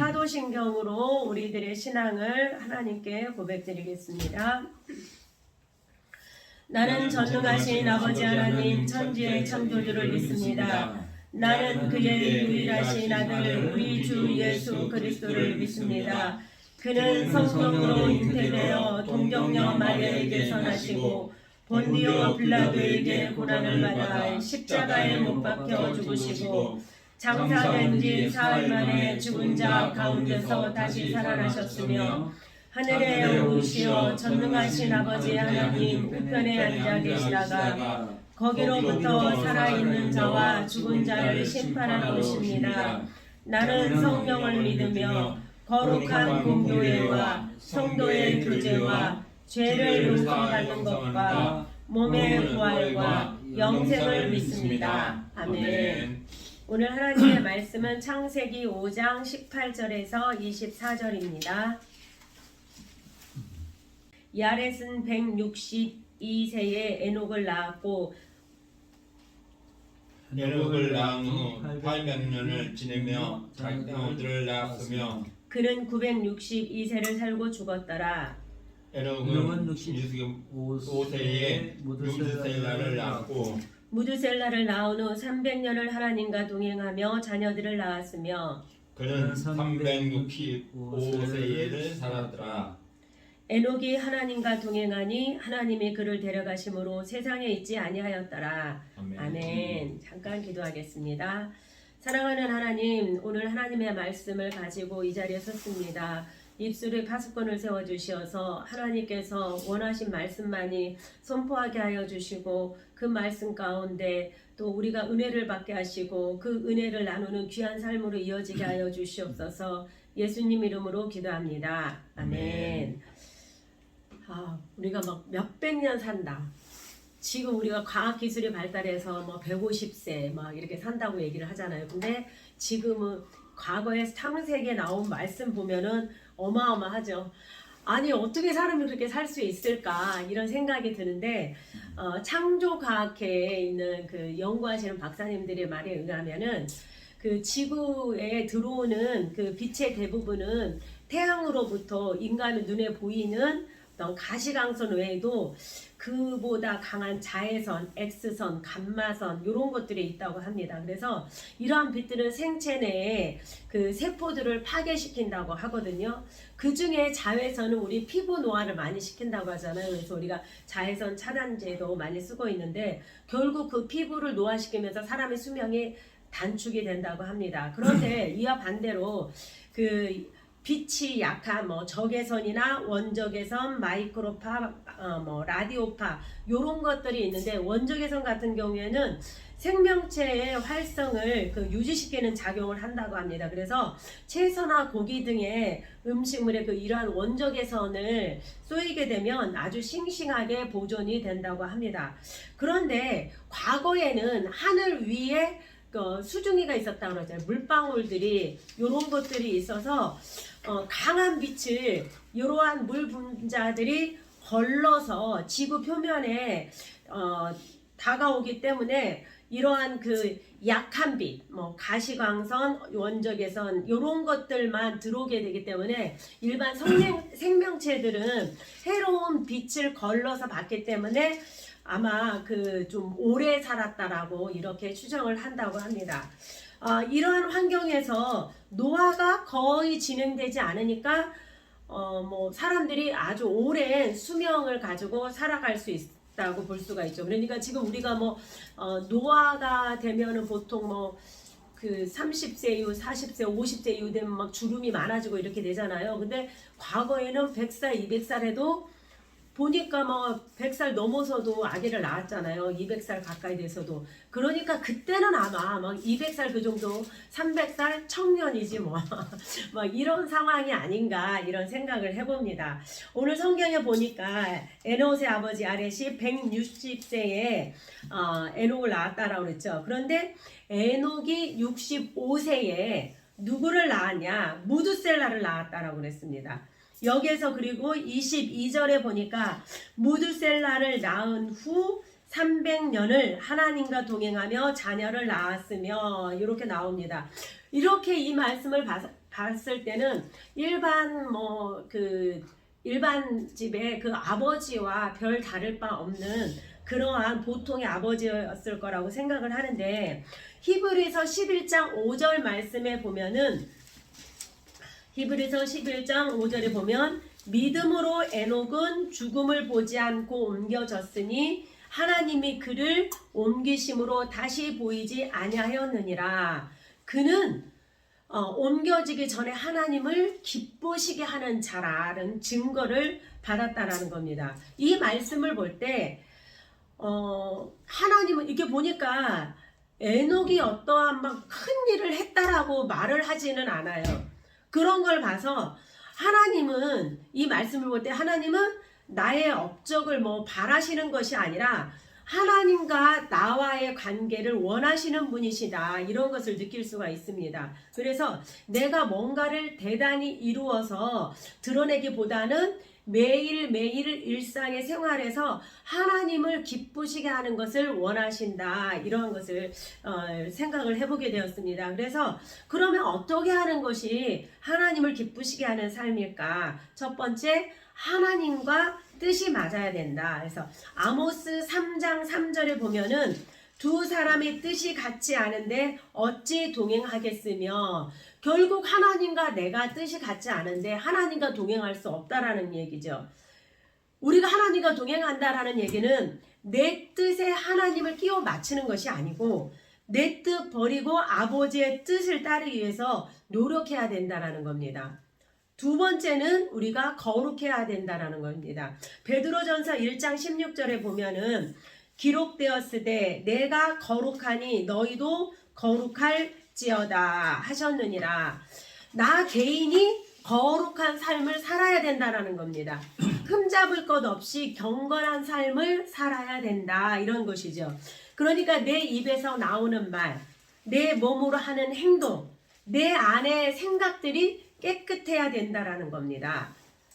사도신경으로 우리들의 신앙을 하나님께 고백드리겠습니다. 나는 전능하신 아버지 하나님 천지의 창조주를 믿습니다. 나는 그의 유일하신 아들 우리 주 예수 그리스도를 믿습니다. 그는 성령으로 잉태되어 동정녀 마리아에게서 나시고 본디오 빌라도에게 고난을 받아 십자가에 못 박혀 죽으시고 장사된 지 사흘 만에 죽은 자 가운데서 다시 살아나셨으며 하늘에 오르시어 전능하신 아버지 하나님 우편에 앉아 계시다가 거기로부터 살아있는 자와 죽은 자를 심판하러 오십니다. 나는 성령을 믿으며 거룩한 공교회와 성도의 교제와 죄를 용서받는 것과 몸의 부활과 영생을 믿습니다. 아멘. 오늘 하나님의 말씀은 창세기 5장 18절에서 24절입니다. 야렛은 162세에 에녹을 낳았고 에녹을 낳은 후 800년을 지내며 자녀들을 낳았으며 그는 962세를 살고 죽었더라. 에녹은 65세에 무드셀라를 낳았고 무드셀라를 낳은 후 300년을 하나님과 동행하며 자녀들을 낳았으며 그는 365세를 살았더라. 에녹이 하나님과 동행하니 하나님이 그를 데려가심으로 세상에 있지 아니하였더라. 아멘. 잠깐 기도하겠습니다. 사랑하는 하나님, 오늘 하나님의 말씀을 가지고 이 자리에 섰습니다. 입술에 파수꾼을 세워주시어서 하나님께서 원하신 말씀만이 선포하게 하여 주시고 그 말씀 가운데 또 우리가 은혜를 받게 하시고 그 은혜를 나누는 귀한 삶으로 이어지게 하여 주시옵소서. 예수님 이름으로 기도합니다. 아멘. 우리가 막 몇백 년 산다. 지금 우리가 과학기술이 발달해서 뭐 150세 막 이렇게 산다고 얘기를 하잖아요. 근데 지금은 과거에 창세기에 나온 말씀 보면은 어마어마하죠. 아니 어떻게 사람이 그렇게 살 수 있을까 이런 생각이 드는데 창조과학회에 있는 그 연구하시는 박사님들의 말에 의하면은 그 지구에 들어오는 그 빛의 대부분은 태양으로부터 인간의 눈에 보이는 어떤 가시광선 외에도 그보다 강한 자외선, X선, 감마선 이런 것들이 있다고 합니다. 그래서 이러한 빛들은 생체 내에 그 세포들을 파괴시킨다고 하거든요. 그 중에 자외선은 우리 피부 노화를 많이 시킨다고 하잖아요. 그래서 우리가 자외선 차단제도 많이 쓰고 있는데 결국 그 피부를 노화시키면서 사람의 수명이 단축이 된다고 합니다. 그런데 이와 반대로 그 빛이 약한 뭐 적외선이나 원적외선, 마이크로파, 라디오파 이런 것들이 있는데 원적외선 같은 경우에는 생명체의 활성을 유지시키는 작용을 한다고 합니다. 그래서 채소나 고기 등의 음식물에 이러한 원적외선을 쏘이게 되면 아주 싱싱하게 보존이 된다고 합니다. 그런데 과거에는 하늘 위에 수증기가 있었다고 그러잖아요. 물방울들이 이런 것들이 있어서 강한 빛을 이러한 물 분자들이 걸러서 지구 표면에 다가오기 때문에 이러한 그 약한 빛, 뭐 가시광선, 원적외선 이런 것들만 들어오게 되기 때문에 일반 생명체들은 해로운 빛을 걸러서 받기 때문에 아마 좀 오래 살았다라고 이렇게 추정을 한다고 합니다. 이러한 환경에서 노화가 거의 진행되지 않으니까 뭐 사람들이 아주 오랜 수명을 가지고 살아갈 수 있다고 볼 수가 있죠. 그러니까 지금 우리가 뭐 노화가 되면은 보통 뭐 그 30세 이후, 40세, 50세 이후 되면 막 주름이 많아지고 이렇게 되잖아요. 근데 과거에는 100살, 200살 해도 보니까 뭐 100살 넘어서도 아기를 낳았잖아요. 200살 가까이 돼서도. 그러니까 그때는 아마 막 200살 그 정도, 300살 청년이지 뭐. 막 이런 상황이 아닌가 이런 생각을 해봅니다. 오늘 성경에 보니까 에녹의 아버지 야렛이 160세에 에녹을 낳았다라고 그랬죠. 그런데 에녹이 65세에 누구를 낳았냐? 무드셀라를 낳았다라고 그랬습니다. 여기에서 그리고 22절에 보니까 무드셀라를 낳은 후 300년을 하나님과 동행하며 자녀를 낳았으며 이렇게 나옵니다. 이렇게 이 말씀을 봤을 때는 일반 일반 집에 그 아버지와 별 다를 바 없는 그러한 보통의 아버지였을 거라고 생각을 하는데, 히브리서 11장 5절 말씀에 보면은, 히브리서 11장 5절에 보면, 믿음으로 에녹은 죽음을 보지 않고 옮겨졌으니 하나님이 그를 옮기심으로 다시 보이지 아니하였느니라. 그는 옮겨지기 전에 하나님을 기쁘시게 하는 자라는 증거를 받았다라는 겁니다. 이 말씀을 볼 때 하나님은 이렇게 보니까 에녹이 어떠한 막 큰 일을 했다라고 말을 하지는 않아요. 그런 걸 봐서 하나님은, 이 말씀을 볼 때 하나님은 나의 업적을 바라시는 것이 아니라 하나님과 나와의 관계를 원하시는 분이시다, 이런 것을 느낄 수가 있습니다. 그래서 내가 뭔가를 대단히 이루어서 드러내기보다는 매일매일 일상의 생활에서 하나님을 기쁘시게 하는 것을 원하신다, 이런 것을 생각을 해보게 되었습니다. 그래서 그러면 어떻게 하는 것이 하나님을 기쁘시게 하는 삶일까? 첫 번째, 하나님과 뜻이 맞아야 된다. 그래서 아모스 3장 3절에 보면은 두 사람의 뜻이 같지 않은데 어찌 동행하겠으며, 결국 하나님과 내가 뜻이 같지 않은데 하나님과 동행할 수 없다라는 얘기죠. 우리가 하나님과 동행한다라는 얘기는 내 뜻에 하나님을 끼워 맞추는 것이 아니고 내 뜻 버리고 아버지의 뜻을 따르기 위해서 노력해야 된다라는 겁니다. 두 번째는 우리가 거룩해야 된다라는 겁니다. 베드로전서 1장 16절에 보면은 기록되었으되 내가 거룩하니 너희도 거룩할지어다 하셨느니라. 나 개인이 거룩한 삶을 살아야 된다라는 겁니다. 흠잡을 것 없이 경건한 삶을 살아야 된다, 이런 것이죠. 그러니까 내 입에서 나오는 말, 내 몸으로 하는 행동, 내 안의 생각들이 깨끗해야 된다라는 겁니다.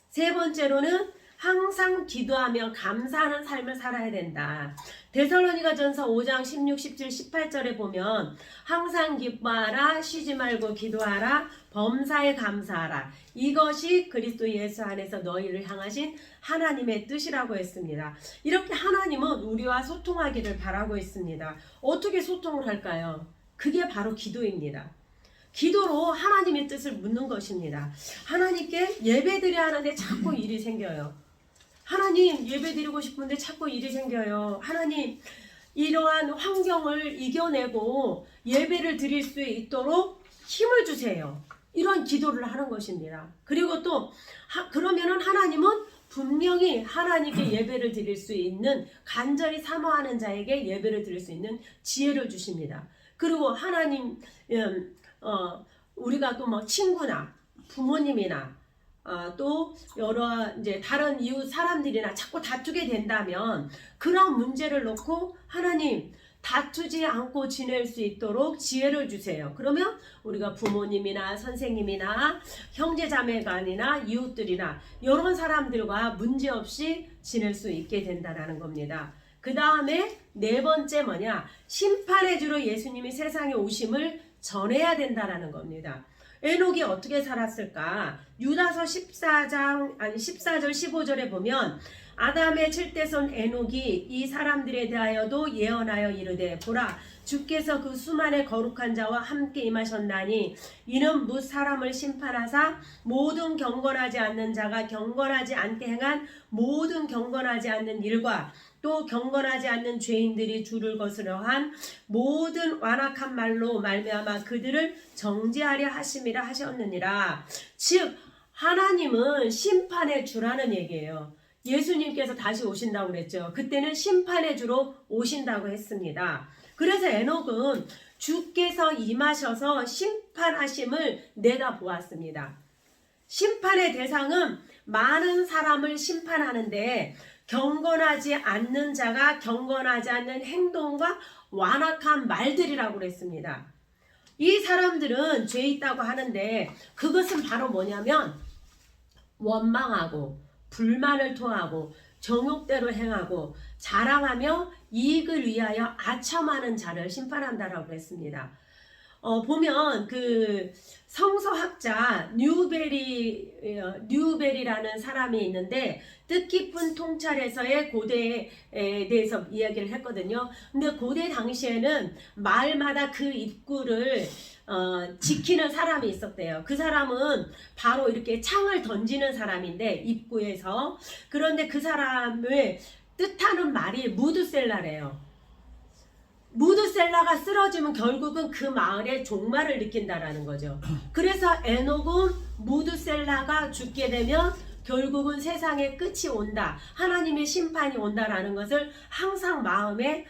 세 번째로는 항상 기도하며 감사하는 삶을 살아야 된다. 데살로니가전서 5장 16, 17, 18절에 보면 항상 기뻐하라, 쉬지 말고 기도하라, 범사에 감사하라. 이것이 그리스도 예수 안에서 너희를 향하신 하나님의 뜻이라고 했습니다. 이렇게 하나님은 우리와 소통하기를 바라고 있습니다. 어떻게 소통을 할까요? 그게 바로 기도입니다. 기도로 하나님의 뜻을 묻는 것입니다. 하나님께 예배드려야 하는데 자꾸 일이 생겨요. 하나님, 예배드리고 싶은데 자꾸 일이 생겨요. 하나님, 이러한 환경을 이겨내고 예배를 드릴 수 있도록 힘을 주세요. 이런 기도를 하는 것입니다. 그리고 또 그러면은 하나님은 분명히 하나님께 예배를 드릴 수 있는, 간절히 사모하는 자에게 예배를 드릴 수 있는 지혜를 주십니다. 그리고 하나님, 우리가 또 친구나 부모님이나 또 여러 이제 다른 이웃 사람들이나 자꾸 다투게 된다면 그런 문제를 놓고 하나님, 다투지 않고 지낼 수 있도록 지혜를 주세요. 그러면 우리가 부모님이나 선생님이나 형제자매간이나 이웃들이나 이런 사람들과 문제없이 지낼 수 있게 된다는 겁니다. 그 다음에 네 번째 뭐냐? 심판의 주로 예수님이 세상에 오심을 전해야 된다는 겁니다. 에녹이 어떻게 살았을까? 유다서 14절 15절에 보면 아담의 7대손 에녹이 이 사람들에 대하여도 예언하여 이르되 보라, 주께서 그 수만의 거룩한 자와 함께 임하셨나니 이는 뭇 사람을 심판하사 모든 경건하지 않는 자가 경건하지 않게 행한 모든 경건하지 않는 일과 또 경건하지 않는 죄인들이 주를 거스려 한 모든 완악한 말로 말미암아 그들을 정죄하려 하심이라 하셨느니라. 즉 하나님은 심판의 주라는 얘기예요. 예수님께서 다시 오신다고 그랬죠. 그때는 심판의 주로 오신다고 했습니다. 그래서 에녹은 주께서 임하셔서 심판하심을 내다보았습니다. 심판의 대상은 많은 사람을 심판하는데 경건하지 않는 자가 경건하지 않는 행동과 완악한 말들이라고 그랬습니다. 이 사람들은 죄 있다고 하는데 그것은 바로 뭐냐면 원망하고 불만을 토하고 정욕대로 행하고 자랑하며 이익을 위하여 아첨하는 자를 심판한다라고 했습니다. 보면 그 성서학자 뉴베리라는 사람이 있는데 뜻깊은 통찰에서의 고대에 대해서 이야기를 했거든요. 근데 고대 당시에는 마을마다 그 입구를 지키는 사람이 있었대요. 그 사람은 바로 이렇게 창을 던지는 사람인데 입구에서, 그런데 그 사람을 뜻하는 말이 무드셀라래요. 무드셀라가 쓰러지면 결국은 그 마을에 종말을 느낀다라는 거죠. 그래서 에녹은 무드셀라가 죽게 되면 결국은 세상의 끝이 온다, 하나님의 심판이 온다라는 것을 항상 마음에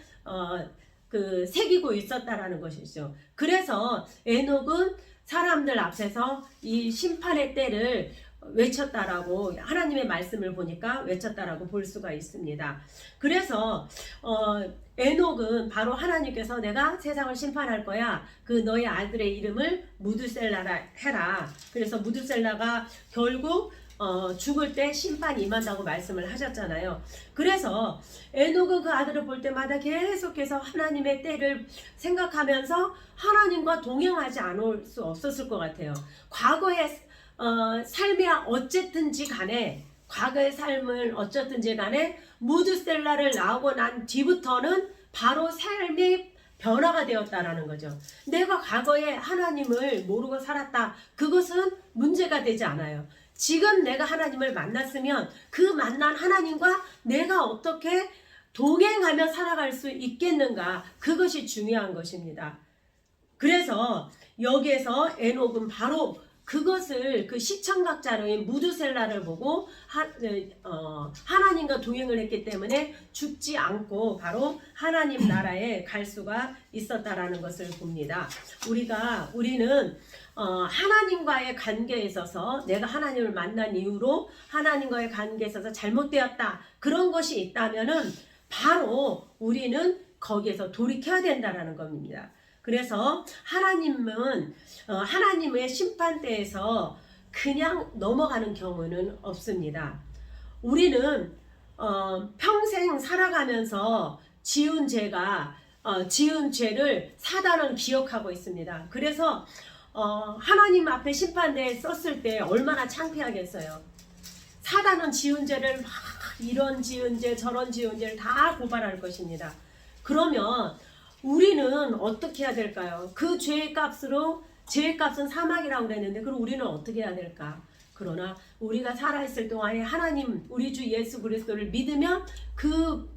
새기고 있었다라는 것이죠. 그래서 에녹은 사람들 앞에서 이 심판의 때를 외쳤다라고, 하나님의 말씀을 보니까 외쳤다라고 볼 수가 있습니다. 그래서 에녹은 바로 하나님께서 내가 세상을 심판할 거야, 그 너의 아들의 이름을 무드셀라라 해라. 그래서 무드셀라가 결국 죽을 때 심판이 임한다고 말씀을 하셨잖아요. 그래서 에녹은 그 아들을 볼 때마다 계속해서 하나님의 때를 생각하면서 하나님과 동행하지 않을 수 없었을 것 같아요. 과거의 삶이 어쨌든지 간에, 과거의 삶을 어쨌든지 간에 무드셀라를 나오고 난 뒤부터는 바로 삶이 변화가 되었다라는 거죠. 내가 과거에 하나님을 모르고 살았다, 그것은 문제가 되지 않아요. 지금 내가 하나님을 만났으면 그 만난 하나님과 내가 어떻게 동행하며 살아갈 수 있겠는가, 그것이 중요한 것입니다. 그래서 여기에서 에녹은 바로 그것을, 그 시청각자로인 무드셀라를 보고 하나님과 동행을 했기 때문에 죽지 않고 바로 하나님 나라에 갈 수가 있었다라는 것을 봅니다. 우리는 하나님과의 관계에 있어서, 내가 하나님을 만난 이후로 하나님과의 관계에 있어서 잘못되었다, 그런 것이 있다면은 바로 우리는 거기에서 돌이켜야 된다라는 겁니다. 그래서 하나님은 하나님의 심판대에서 그냥 넘어가는 경우는 없습니다. 우리는 평생 살아가면서 지은 죄를 사단은 기억하고 있습니다. 그래서 하나님 앞에 심판대에 썼을 때 얼마나 창피하겠어요. 사단은 지은 죄를 막 이런 지은 죄 저런 지은 죄를 다 고발할 것입니다. 그러면 우리는 어떻게 해야 될까요? 그 죄의 값은 사망이라고 그랬는데, 그럼 우리는 어떻게 해야 될까? 그러나 우리가 살아있을 동안에 하나님, 우리 주 예수 그리스도를 믿으면 그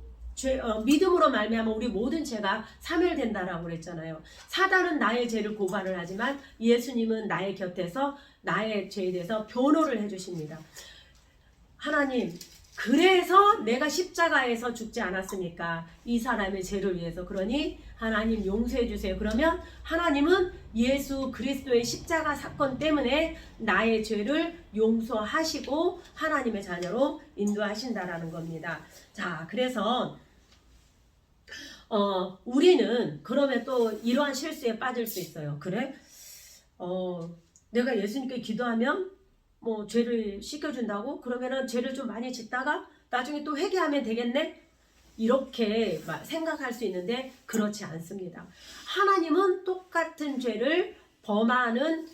믿음으로 말미암아 우리 모든 죄가 사멸된다라고 그랬잖아요. 사단은 나의 죄를 고발을 하지만 예수님은 나의 곁에서 나의 죄에 대해서 변호를 해주십니다. 하나님, 그래서 내가 십자가에서 죽지 않았습니까? 이 사람의 죄를 위해서. 그러니 하나님 용서해 주세요. 그러면 하나님은 예수 그리스도의 십자가 사건 때문에 나의 죄를 용서하시고 하나님의 자녀로 인도하신다라는 겁니다. 자, 그래서 우리는 그러면 또 이러한 실수에 빠질 수 있어요. 그래? 내가 예수님께 기도하면 뭐 죄를 씻겨준다고? 그러면은 죄를 좀 많이 짓다가 나중에 또 회개하면 되겠네? 이렇게 생각할 수 있는데 그렇지 않습니다. 하나님은 똑같은 죄를 범하는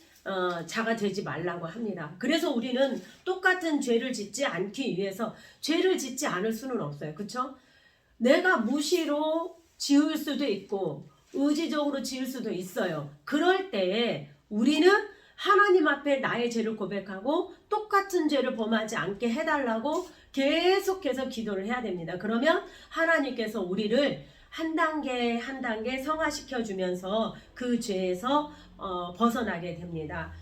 자가 되지 말라고 합니다. 그래서 우리는 똑같은 죄를 짓지 않기 위해서 죄를 짓지 않을 수는 없어요. 그렇죠? 내가 무시로 지을 수도 있고 의지적으로 지을 수도 있어요. 그럴 때에 우리는 하나님 앞에 나의 죄를 고백하고 똑같은 죄를 범하지 않게 해달라고 계속해서 기도를 해야 됩니다. 그러면 하나님께서 우리를 한 단계 한 단계 성화시켜 주면서 그 죄에서 벗어나게 됩니다.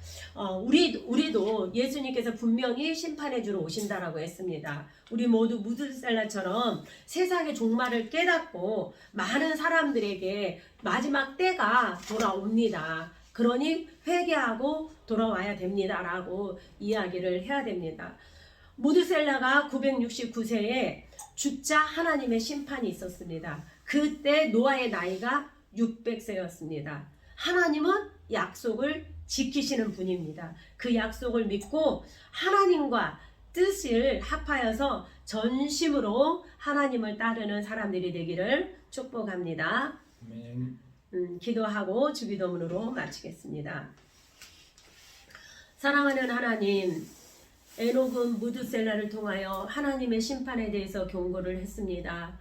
우리도 예수님께서 분명히 심판해 주러 오신다라고 했습니다. 우리 모두 무드셀라처럼 세상의 종말을 깨닫고 많은 사람들에게 마지막 때가 돌아옵니다. 그러니 회개하고 돌아와야 됩니다라고 이야기를 해야 됩니다. 무드셀라가 969세에 죽자 하나님의 심판이 있었습니다. 그때 노아의 나이가 600세였습니다. 하나님은 약속을 지키시는 분입니다. 그 약속을 믿고 하나님과 뜻을 합하여서 전심으로 하나님을 따르는 사람들이 되기를 축복합니다. 아멘. 기도하고 주기도문으로 마치겠습니다. 사랑하는 하나님, 에녹은 무드셀라를 통하여 하나님의 심판에 대해서 경고를 했습니다.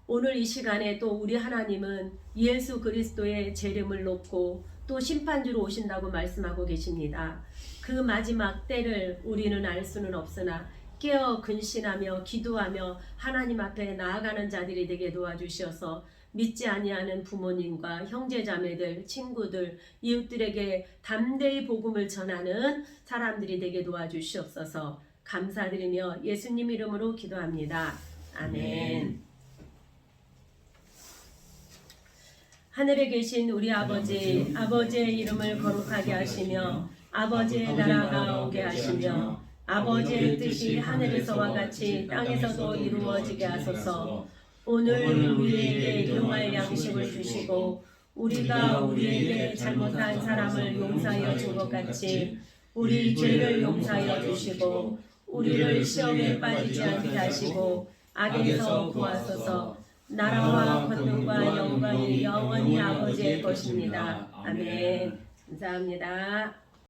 오늘 이 시간에 또 우리 하나님은 예수 그리스도의 재림을 놓고 또 심판주로 오신다고 말씀하고 계십니다. 그 마지막 때를 우리는 알 수는 없으나 깨어 근신하며 기도하며 하나님 앞에 나아가는 자들이 되게 도와주시어서 믿지 아니하는 부모님과 형제자매들, 친구들, 이웃들에게 담대히 복음을 전하는 사람들이 되게 도와주시옵소서. 감사드리며 예수님 이름으로 기도합니다. 아멘. 하늘에 계신 우리 아버지, 아버지의 이름을 거룩하게 하시며 아버지의 나라가 오게 하시며 아버지의 뜻이 하늘에서와 같이 땅에서도 이루어지게 하소서. 오늘 우리에게 일용할 양식을 주시고 우리가 우리에게 잘못한 사람을 용서하여 준 것 같이 우리 죄를 용서하여 주시고 우리를 시험에 빠지지 않게 하시고 악에서 구하소서. 나라와 권능과 영광이 영원히 아버지의 것입니다. 아멘. 감사합니다.